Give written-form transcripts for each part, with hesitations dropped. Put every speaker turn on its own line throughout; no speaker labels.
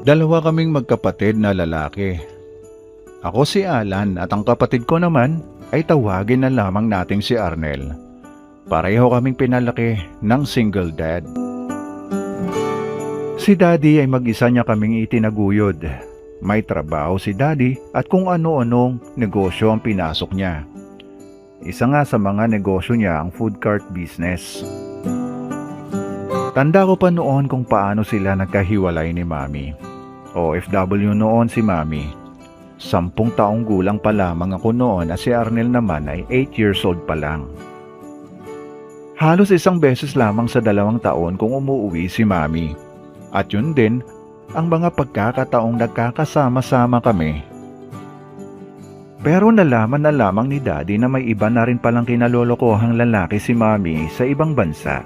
Dalawa kaming magkapatid na lalaki. Ako si Alan at ang kapatid ko naman ay tawagin na lamang nating si Arnel. Pareho kaming pinalaki ng single dad. Si Daddy ay mag-isa niya kaming itinaguyod. May trabaho si Daddy at kung ano-anong negosyo ang pinasok niya. Isa nga sa mga negosyo niya ang food cart business. Tanda ko pa noon kung paano sila nagkahiwalay ni Mami. OFW noon si Mami. 10 taong gulang pa lamang ako noon at si Arnel naman ay 8 years old pa lang. Halos isang beses lamang sa 2 taon kung umuwi si Mami. At yun din ang mga pagkakataong nagkakasama-sama kami. Pero nalaman na lamang ni Daddy na may iba na rin palang kinalolokohang lalaki si Mami sa ibang bansa.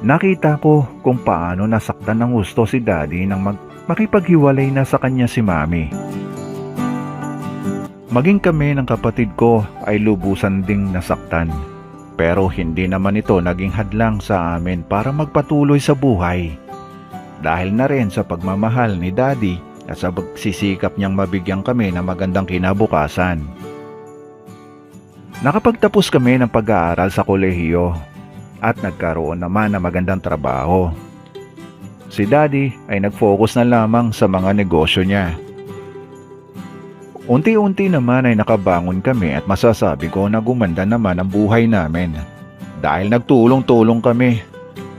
Nakita ko kung paano nasaktan ng gusto si Daddy nang makipaghiwalay na sa kanya si Mami. Maging kami ng kapatid ko ay lubusan ding nasaktan. Pero hindi naman ito naging hadlang sa amin para magpatuloy sa buhay. Dahil na rin sa pagmamahal ni Daddy at sa pagsisikap niyang mabigyan kami ng magandang kinabukasan. Nakapagtapos kami ng pag-aaral sa kolehiyo at nagkaroon naman ng magandang trabaho. Si Daddy ay nag-focus na lamang sa mga negosyo niya. Unti-unti naman ay nakabangon kami at masasabi ko na gumanda naman ang buhay namin. Dahil nagtulong-tulong kami,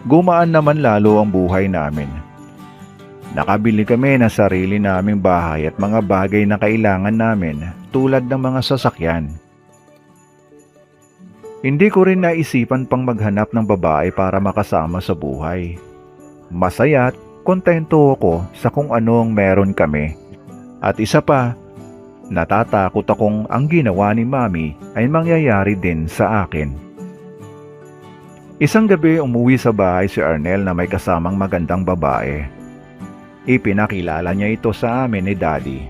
gumaan naman lalo ang buhay namin. Nakabili kami ng sarili naming bahay at mga bagay na kailangan namin tulad ng mga sasakyan. Hindi ko rin naisipan pang maghanap ng babae para makasama sa buhay. Masaya at kontento ako sa kung anong meron kami. At isa pa, natatakot akong ang ginawa ni Mami ay mangyayari din sa akin. Isang gabi umuwi sa bahay si Arnel na may kasamang magandang babae. Ipinakilala niya ito sa amin ni Daddy.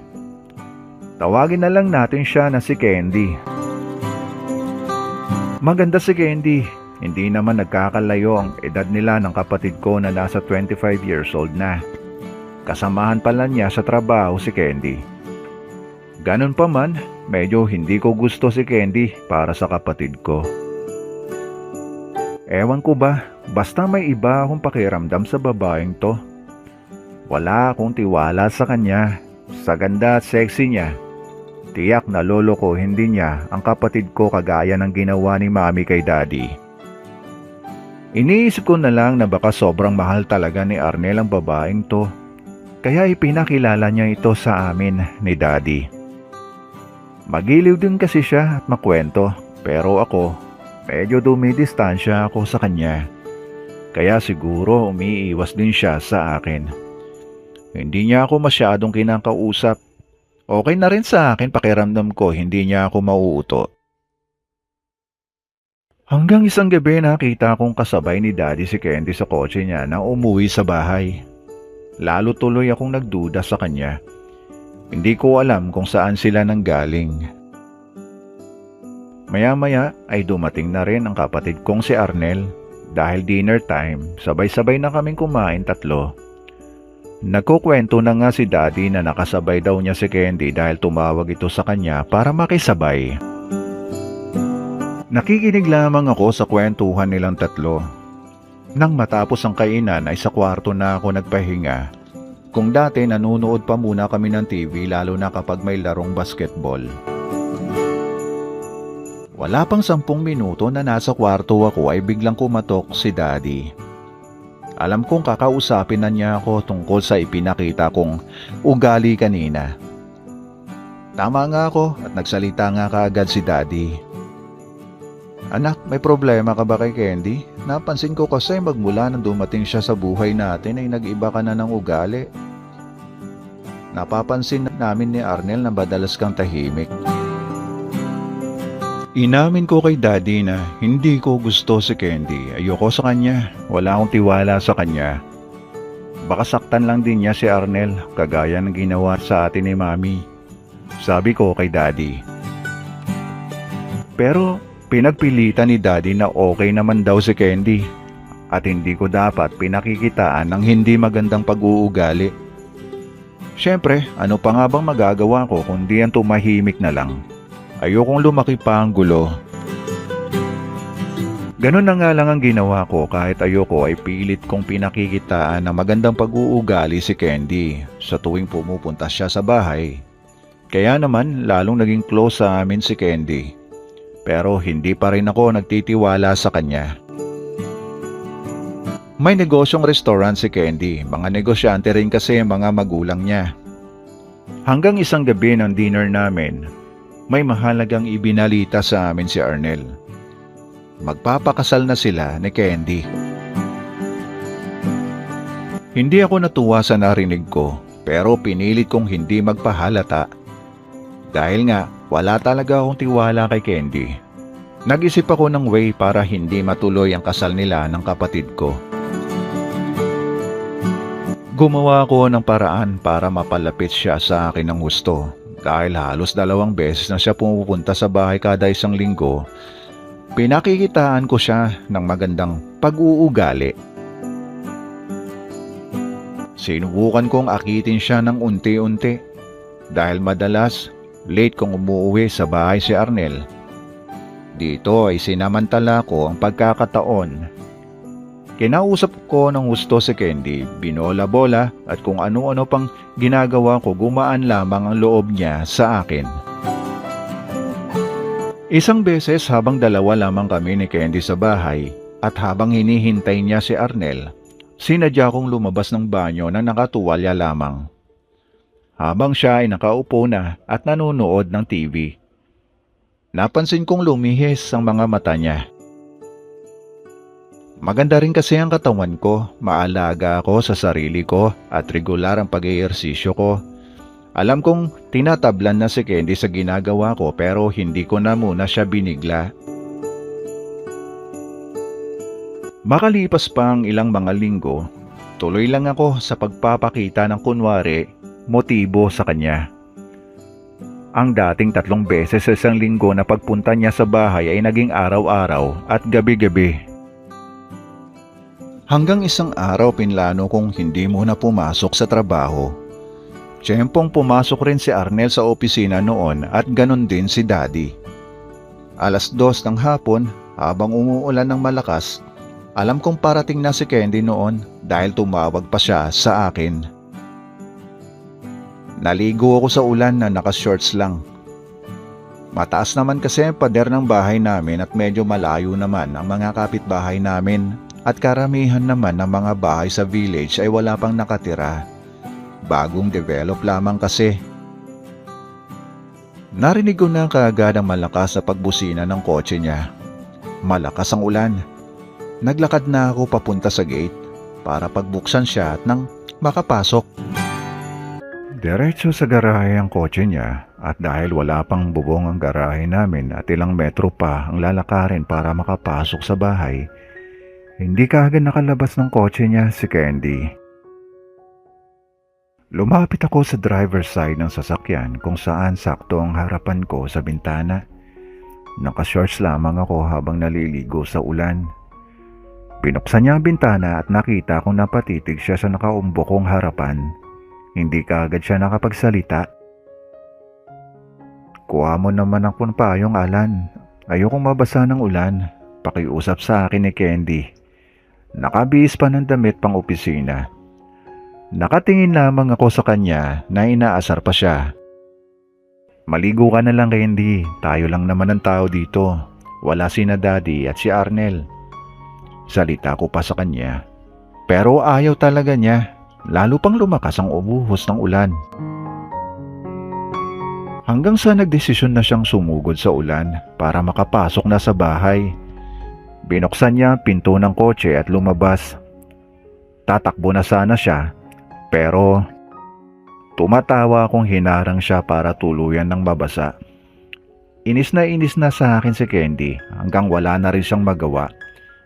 Tawagin na lang natin siya na si Candy. Maganda si Candy. Hindi naman nagkakalayo ang edad nila ng kapatid ko na nasa 25 years old na. Kasamahan pala niya sa trabaho si Candy. Ganun pa man, medyo hindi ko gusto si Candy para sa kapatid ko. Ewan ko ba, basta may iba akong pakiramdam sa babaeng to. Wala akong tiwala sa kanya, sa ganda at sexy niya. Tiyak na lolo ko hindi niya ang kapatid ko kagaya ng ginawa ni Mami kay Daddy. Iniisip ko na lang na baka sobrang mahal talaga ni Arnel ang babaeng to. Kaya ipinakilala niya ito sa amin ni Daddy. Magiliw din kasi siya at makwento, pero ako, medyo dumidistansya ako sa kanya. Kaya siguro umiiwas din siya sa akin. Hindi niya ako masyadong kinakausap. Okay na rin sa akin pakiramdam ko hindi niya ako mauuto. Hanggang isang gabi nakita kong kasabay ni Daddy si Candy sa kotse niya nang umuwi sa bahay. Lalo tuloy akong nagduda sa kanya. Hindi ko alam kung saan sila nanggaling. Maya-maya ay dumating na rin ang kapatid kong si Arnel. Dahil dinner time, sabay-sabay na kaming kumain 3. Nagkukwento na nga si Daddy na nakasabay daw niya si Candy dahil tumawag ito sa kanya para makisabay. Nakikinig lamang ako sa kwentuhan nilang 3. Nang matapos ang kainan ay sa kwarto na ako nagpahinga. Kung dati nanonood pa muna kami ng TV lalo na kapag may larong basketball. Wala pang 10 minuto na nasa kwarto ako ay biglang kumatok si Daddy. Alam kong kakausapin na niya ako tungkol sa ipinakita kong ugali kanina. Tama nga ako at nagsalita nga kaagad si Daddy. Anak, may problema ka ba kay Candy? Napansin ko kasi magmula nang dumating siya sa buhay natin ay nag-iba ka na ng ugali. Napapansin namin ni Arnel na madalas kang tahimik. Inamin ko kay Daddy na hindi ko gusto si Candy. Ayoko sa kanya. Wala akong tiwala sa kanya. Baka saktan lang din niya si Arnel kagaya ng ginawa sa atin ni Mami. Sabi ko kay Daddy. Pero pinagpilitan ni Daddy na okay naman daw si Candy. At hindi ko dapat pinakikitaan ng hindi magandang pag-uugali. Siyempre, ano pa nga bang magagawa ko kundi ang tumahimik na lang. Ayokong lumaki pa ang gulo. Ganun na nga lang ang ginawa ko kahit ayoko ay pilit kong pinakikitaan ng magandang pag-uugali si Candy sa tuwing pumupunta siya sa bahay. Kaya naman lalong naging close sa amin si Candy. Pero hindi pa rin ako nagtitiwala sa kanya. May negosyong restaurant si Candy, mga negosyante rin kasi mga magulang niya. Hanggang isang gabi ng dinner namin, may mahalagang ibinalita sa amin si Arnel. Magpapakasal na sila ni Candy. Hindi ako natuwa sa narinig ko, pero pinilit kong hindi magpahalata. Dahil nga, wala talaga akong tiwala kay Candy. Nag-isip ako ng way para hindi matuloy ang kasal nila ng kapatid ko. Gumawa ako ng paraan para mapalapit siya sa akin ng gusto. Dahil halos 2 beses na siya pumupunta sa bahay kada isang linggo, pinakikitaan ko siya ng magandang pag-uugali. Sinubukan kong akitin siya ng unti-unti dahil madalas late kong umuwi sa bahay si Arnel. Dito ay sinamantala ko ang pagkakataon. Kinausap ko ng gusto si Candy, binola-bola at kung ano-ano pang ginagawa ko, gumaan lamang ang loob niya sa akin. Isang beses habang 2 lamang kami ni Candy sa bahay at habang hinihintay niya si Arnel, sinadya kong lumabas ng banyo na nakatuwalya lamang. Habang siya ay nakaupo na at nanonood ng TV, napansin kong lumihis ang mga mata niya. Maganda rin kasi ang katawan ko, maalaga ako sa sarili ko at regular ang pag-eehersisyo ko. Alam kong tinatablan na si Candy sa ginagawa ko pero hindi ko na muna siya binigla. Makalipas pa ang ilang mga linggo, tuloy lang ako sa pagpapakita ng kunwari motibo sa kanya. Ang dating 3 beses sa isang linggo na pagpunta niya sa bahay ay naging araw-araw at gabi-gabi. Hanggang isang araw pinlano kong hindi muna pumasok sa trabaho. Tiyempong pumasok rin si Arnel sa opisina noon at ganon din si Daddy. 2:00 ng hapon habang umuulan ng malakas, alam kong parating na si Candy noon dahil tumawag pa siya sa akin. Naligo ako sa ulan na naka-shorts lang. Mataas naman kasi ang pader ng bahay namin at medyo malayo naman ang mga kapitbahay namin. At karamihan naman ng mga bahay sa village ay wala pang nakatira. Bagong develop lamang kasi. Narinig ko na kaagad ang malakas na pagbusina ng kotse niya. Malakas ang ulan. Naglakad na ako papunta sa gate para pagbuksan siya at nang makapasok. Diretso sa garahe ang kotse niya at dahil wala pang bubong ang garahe namin at ilang metro pa ang lalakarin para makapasok sa bahay, hindi kaagad nakalabas ng kotse niya si Candy. Lumapit ako sa driver's side ng sasakyan kung saan sakto ang harapan ko sa bintana. Nakashorts lamang ako habang naliligo sa ulan. Binuksan niya ang bintana at nakita kong napatitig siya sa nakaumbok kong harapan. Hindi kaagad siya nakapagsalita. Kuha mo naman ang payong, Alan. Ayokong mabasa ng ulan. Pakiusap sa akin ni Candy. Nakabihis pa ng damit pang opisina. Nakatingin lamang ako sa kanya na inaasar pa siya. Maligo ka na lang, Candy. Tayo lang naman ang tao dito. Wala sina Daddy at si Arnel. Salita ko pa sa kanya. Pero ayaw talaga niya. Lalo pang lumakas ang ubuhos ng ulan. Hanggang sa nagdesisyon na siyang sumugod sa ulan para makapasok na sa bahay. Binuksan niya ang pinto ng kotse at lumabas. Tatakbo na sana siya, pero tumatawa akong hinarang siya para tuluyan ng mabasa. Inis na sa akin si Candy hanggang wala na rin siyang magawa,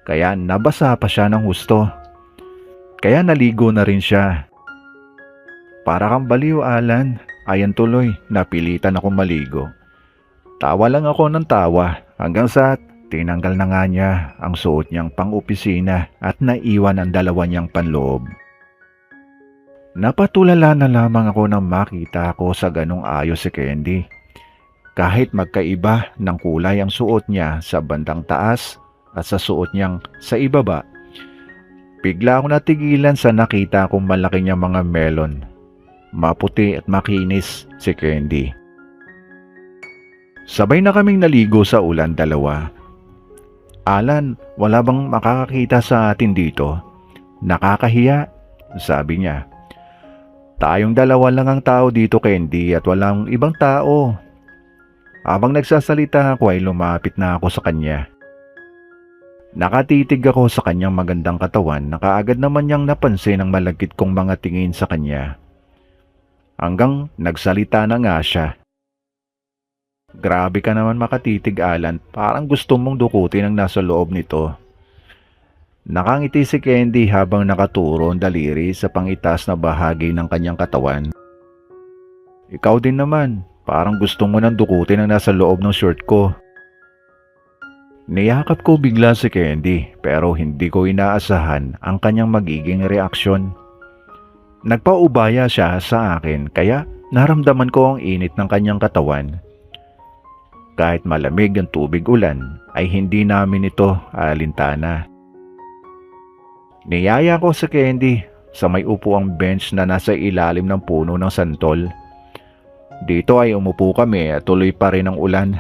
kaya nabasa pa siya ng husto. Kaya naligo na rin siya. Para kang baliw, Alan. Ayan tuloy, napilitan akong maligo. Tawa lang ako ng tawa hanggang sa tinanggal na nga niya ang suot niyang pang-opisina at naiwan ang 2 niyang panloob. Napatulala na lamang ako nang makita ko sa ganong ayos si Candy. Kahit magkaiba ng kulay ang suot niya sa bandang taas at sa suot niyang sa ibaba, bigla ako natigilan sa nakita kong malaki niyang mga melon. Maputi at makinis si Candy. Sabay na kaming naligo sa ulan dalawa. Alan, wala bang makakakita sa atin dito? Nakakahiya, sabi niya. Tayong dalawa lang ang tao dito, Candy, at walang ibang tao. Habang nagsasalita ako ay lumapit na ako sa kanya. Nakatitig ako sa kanyang magandang katawan na kaagad naman niyang napansin ang malagkit kong mga tingin sa kanya. Hanggang nagsalita na nga siya. Grabe ka naman makatitig, Alan. Parang gusto mong dukutin ang nasa loob nito. Nakangiti si Candy habang nakaturo ang daliri sa pangitas na bahagi ng kanyang katawan. Ikaw din naman. Parang gusto mo nang dukutin ang nasa loob ng shirt ko. Niyakap ko bigla si Candy pero hindi ko inaasahan ang kanyang magiging reaksyon. Nagpaubaya siya sa akin kaya naramdaman ko ang init ng kanyang katawan. Kahit malamig ang tubig ulan ay hindi namin ito alintana. Niyaya ko si Candy sa may upuang bench na nasa ilalim ng puno ng santol. Dito ay umupo kami at tuloy pa rin ang ulan.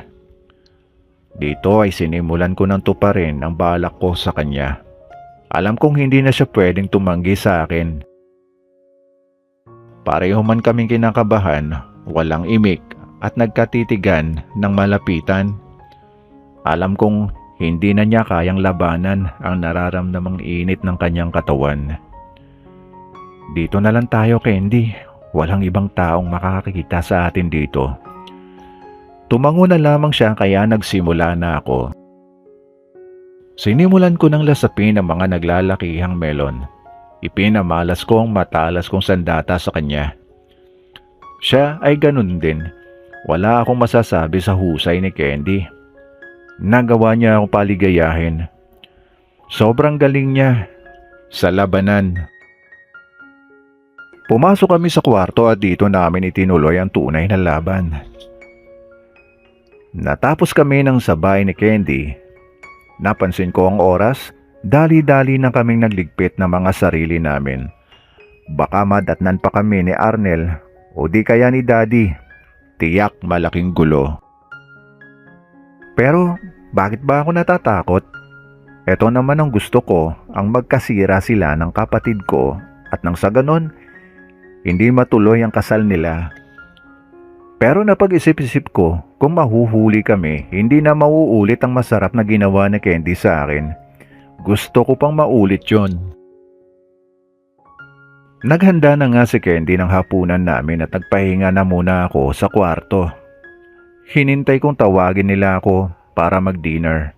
Dito ay sinimulan ko ng tuparin ang balak ko sa kanya. Alam kong hindi na siya pwedeng tumanggi sa akin. Pareho man kaming kinakabahan, walang imik at nagkatitigan ng malapitan. Alam kong hindi na niya kayang labanan ang nararamdamang init ng kanyang katawan. Dito na lang tayo, Candy. Walang ibang taong makakakita sa atin dito. Tumango na lamang siya kaya nagsimula na ako. Sinimulan ko ng lasapin ang mga naglalakihang melon. Ipinamalas ko ang matalas kong sandata sa kanya. Siya ay ganun din. Wala akong masasabi sa husay ni Candy. Nagawa niya akong paligayahin. Sobrang galing niya sa labanan. Pumasok kami sa kwarto at dito namin itinuloy ang tunay na laban. Natapos kami ng sabay ni Candy. Napansin ko ang oras, dali-dali na kaming nagligpit ng mga sarili namin. Baka madatnan pa kami ni Arnel o di kaya ni Daddy. Tiyak malaking gulo. Pero bakit ba ako natatakot? Ito naman ang gusto ko, ang magkasira sila ng kapatid ko at nang sa ganon, hindi matuloy ang kasal nila. Pero napag-isip-isip ko, kung mahuhuli kami, hindi na mauulit ang masarap na ginawa ni Candy sa akin. Gusto ko pang maulit yon. Naghanda na nga si Candy ng hapunan namin at nagpahinga na muna ako sa kwarto. Hinintay kong tawagin nila ako para mag-dinner.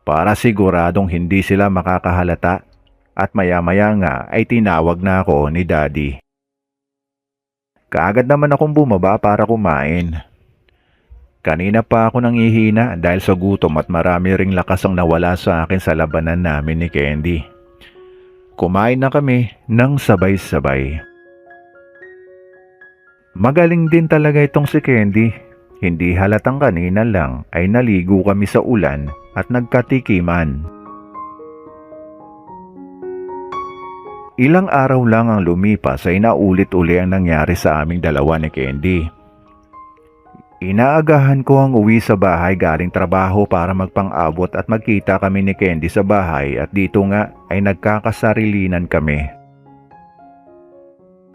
Para siguradong hindi sila makakahalata at maya-maya nga ay tinawag na ako ni Daddy. Kaagad naman akong bumaba para kumain. Kanina pa ako nangihina dahil sa gutom at marami ring lakas ang nawala sa akin sa labanan namin ni Candy. Kumain na kami ng sabay-sabay. Magaling din talaga itong si Candy. Hindi halatang kanina lang ay naligo kami sa ulan at nagkatikiman. Ilang araw lang ang lumipas ay naulit-uli ang nangyari sa aming dalawa ni Candy. Inaagahan ko ang uwi sa bahay galing trabaho para magpang-abot at magkita kami ni Candy sa bahay at dito nga ay nagkakasarilinan kami.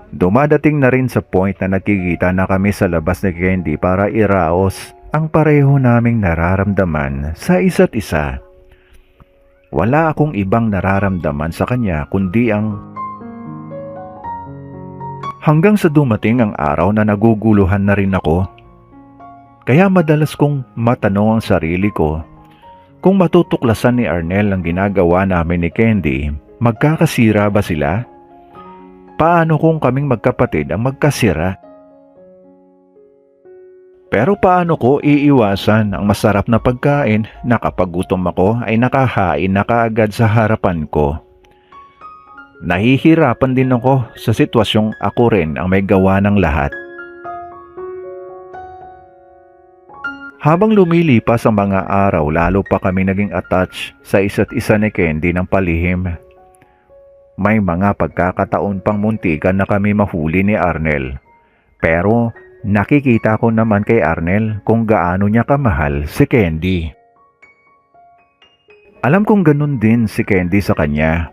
Dumadating na rin sa point na nagkikita na kami sa labas ni Candy para iraos ang pareho naming nararamdaman sa isa't isa. Wala akong ibang nararamdaman sa kanya kundi ang hanggang sa dumating ang araw na naguguluhan na rin ako. Kaya madalas kong matanong ang sarili ko, kung matutuklasan ni Arnel ang ginagawa namin ni Candy, magkakasira ba sila? Paano kung kaming magkapatid ang magkasira? Pero paano ko iiwasan ang masarap na pagkain na kapag gutom ako ay nakahain na kaagad sa harapan ko? Nahihirapan din ako sa sitwasyong ako rin ang may gawa ng lahat. Habang lumilipas ang mga araw, lalo pa kami naging attached sa isa't isa ni Candy ng palihim. May mga pagkakataon pang muntikan na kami mahuli ni Arnel. Pero nakikita ko naman kay Arnel kung gaano niya kamahal si Candy. Alam kong ganun din si Candy sa kanya.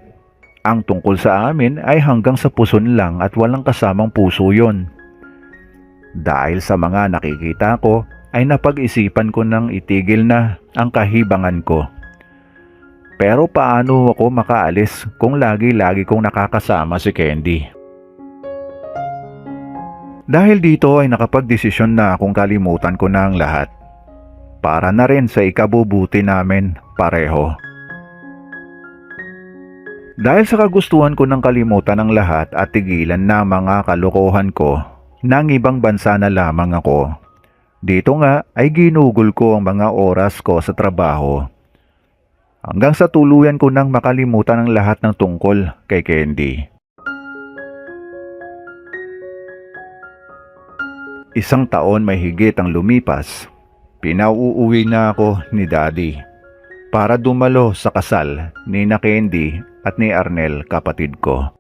Ang tungkol sa amin ay hanggang sa puson lang at walang kasamang puso yon. Dahil sa mga nakikita ko, ay napag-isipan ko nang itigil na ang kahibangan ko. Pero paano ako makaalis kung lagi-lagi kong nakakasama si Candy? Dahil dito ay nakapagdesisyon na akong kalimutan ko na ang lahat. Para na rin sa ikabubuti namin pareho. Dahil sa kagustuhan ko ng kalimutan ang lahat at tigilan na mga kalokohan ko, nang ibang bansa na lamang ako. Dito nga ay ginugol ko ang mga oras ko sa trabaho. Hanggang sa tuluyan ko nang makalimutan ang lahat ng tungkol kay Candy. Isang taon may higit ang lumipas, pinauuwi na ako ni Daddy para dumalo sa kasal ni na Candy at ni Arnel, kapatid ko.